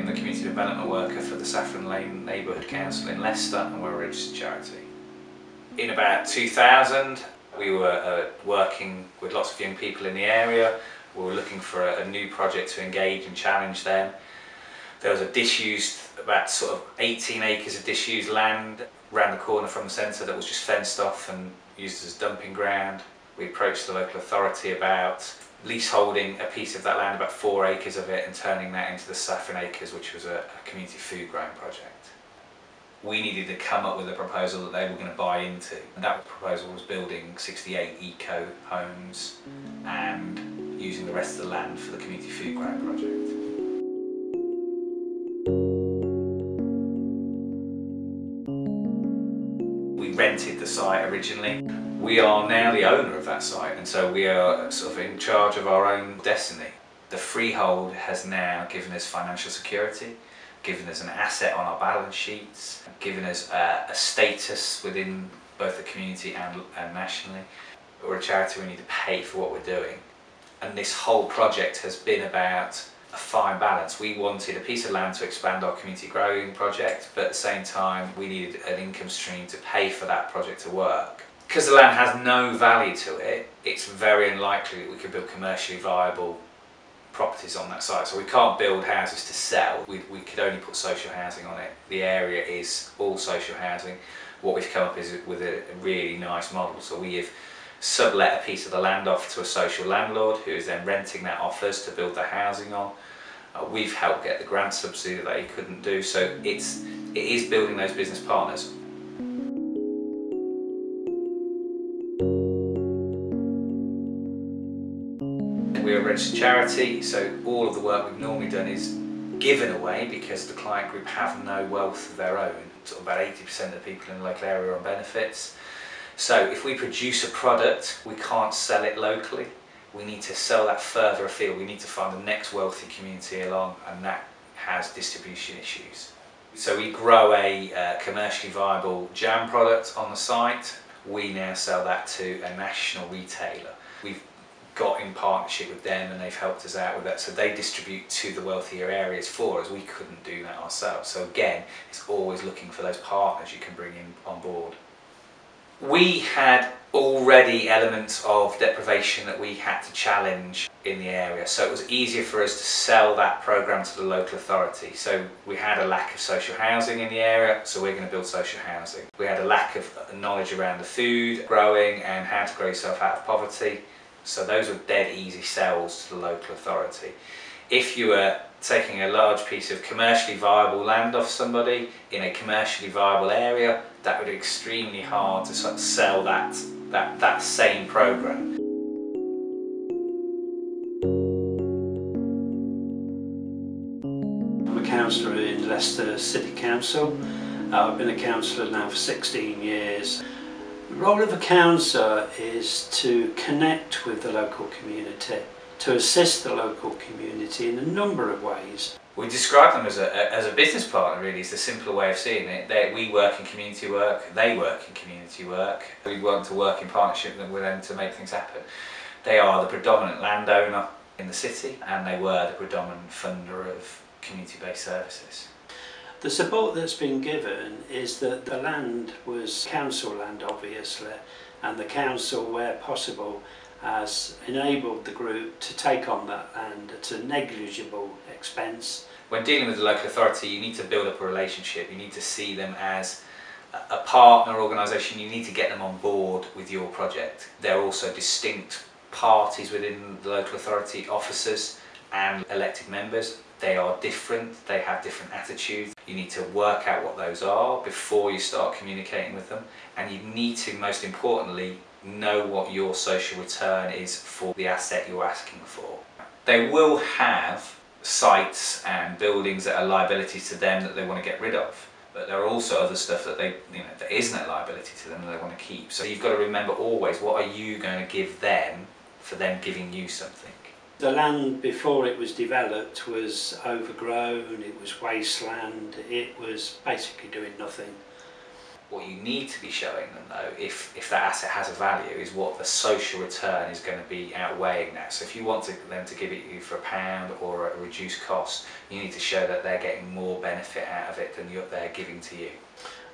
I'm the Community Development Worker for the Saffron Lane Neighbourhood Council in Leicester, and we're a registered charity. In about 2000, we were working with lots of young people in the area. We were looking for a new project to engage and challenge them. There was a disused, about sort of 18 acres of disused land around the corner from the centre that was just fenced off and used as dumping ground. We approached the local authority about leaseholding a piece of that land, about 4 acres of it, and turning that into the Saffron Acres, which was a community food growing project. We needed to come up with a proposal that they were going to buy into. And that proposal was building 68 eco homes and using the rest of the land for the community food growing project. We rented the site originally. We are now the owner of that site, and so we are sort of in charge of our own destiny. The freehold has now given us financial security, given us an asset on our balance sheets, given us a status within both the community and nationally. We're a charity, we need to pay for what we're doing. And this whole project has been about a fine balance. We wanted a piece of land to expand our community growing project, but at the same time we needed an income stream to pay for that project to work. Because the land has no value to it, it's very unlikely that we could build commercially viable properties on that site. So we can't build houses to sell, we could only put social housing on it. The area is all social housing. What we've come up is with a really nice model. So we have sublet a piece of the land off to a social landlord who is then renting that off us to build the housing on. We've helped get the grant subsidy that he couldn't do, so it is building those business partners. We're a registered charity, so all of the work we've normally done is given away because the client group have no wealth of their own. Sort of about 80% of the people in the local area are on benefits. So if we produce a product, we can't sell it locally. We need to sell that further afield. We need to find the next wealthy community along, and that has distribution issues. So we grow a commercially viable jam product on the site. We now sell that to a national retailer. We've got in partnership with them and they've helped us out with that, so they distribute to the wealthier areas for us. We couldn't do that ourselves, so again it's always looking for those partners you can bring in on board. We had already elements of deprivation that we had to challenge in the area, so it was easier for us to sell that programme to the local authority. So we had a lack of social housing in the area, so we're going to build social housing. We had a lack of knowledge around the food growing and how to grow yourself out of poverty. So those were dead easy sells to the local authority. If you were taking a large piece of commercially viable land off somebody in a commercially viable area, that would be extremely hard to sort of sell that same programme. I'm a councillor in Leicester City Council. I've been a councillor now for 16 years. The role of a councillor is to connect with the local community, to assist the local community in a number of ways. We describe them as a business partner, really. It's the simpler way of seeing it. We work in community work, they work in community work. We want to work in partnership with them to make things happen. They are the predominant landowner in the city and they were the predominant funder of community-based services. The support that's been given is that the land was council land, obviously, and the council, where possible, has enabled the group to take on that land at a negligible expense. When dealing with the local authority, you need to build up a relationship. You need to see them as a partner organisation. You need to get them on board with your project. There are also distinct parties within the local authority, officers and elected members. They are different, they have different attitudes. You need to work out what those are before you start communicating with them, and you need to, most importantly, know what your social return is for the asset you're asking for. They will have sites and buildings that are liabilities to them that they want to get rid of, but there are also other stuff that that isn't a liability to them that they want to keep. So you've got to remember always, what are you going to give them for them giving you something? The land before it was developed was overgrown, it was wasteland, it was basically doing nothing. What you need to be showing them though, if that asset has a value, is what the social return is going to be outweighing that. So if you want them to give it you for £1 or at a reduced cost, you need to show that they're getting more benefit out of it than they're giving to you.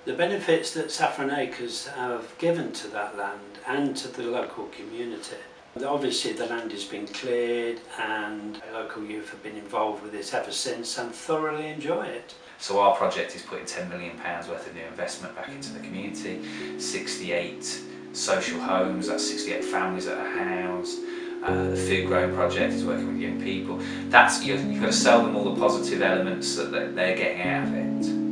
The benefits that Saffron Acres have given to that land and to the local community. Obviously the land has been cleared and local youth have been involved with it ever since and thoroughly enjoy it. So our project is putting £10 million worth of new investment back into the community, 68 social homes, that's 68 families that are housed. The food growing project is working with young people. You've got to sell them all the positive elements that they're getting out of it.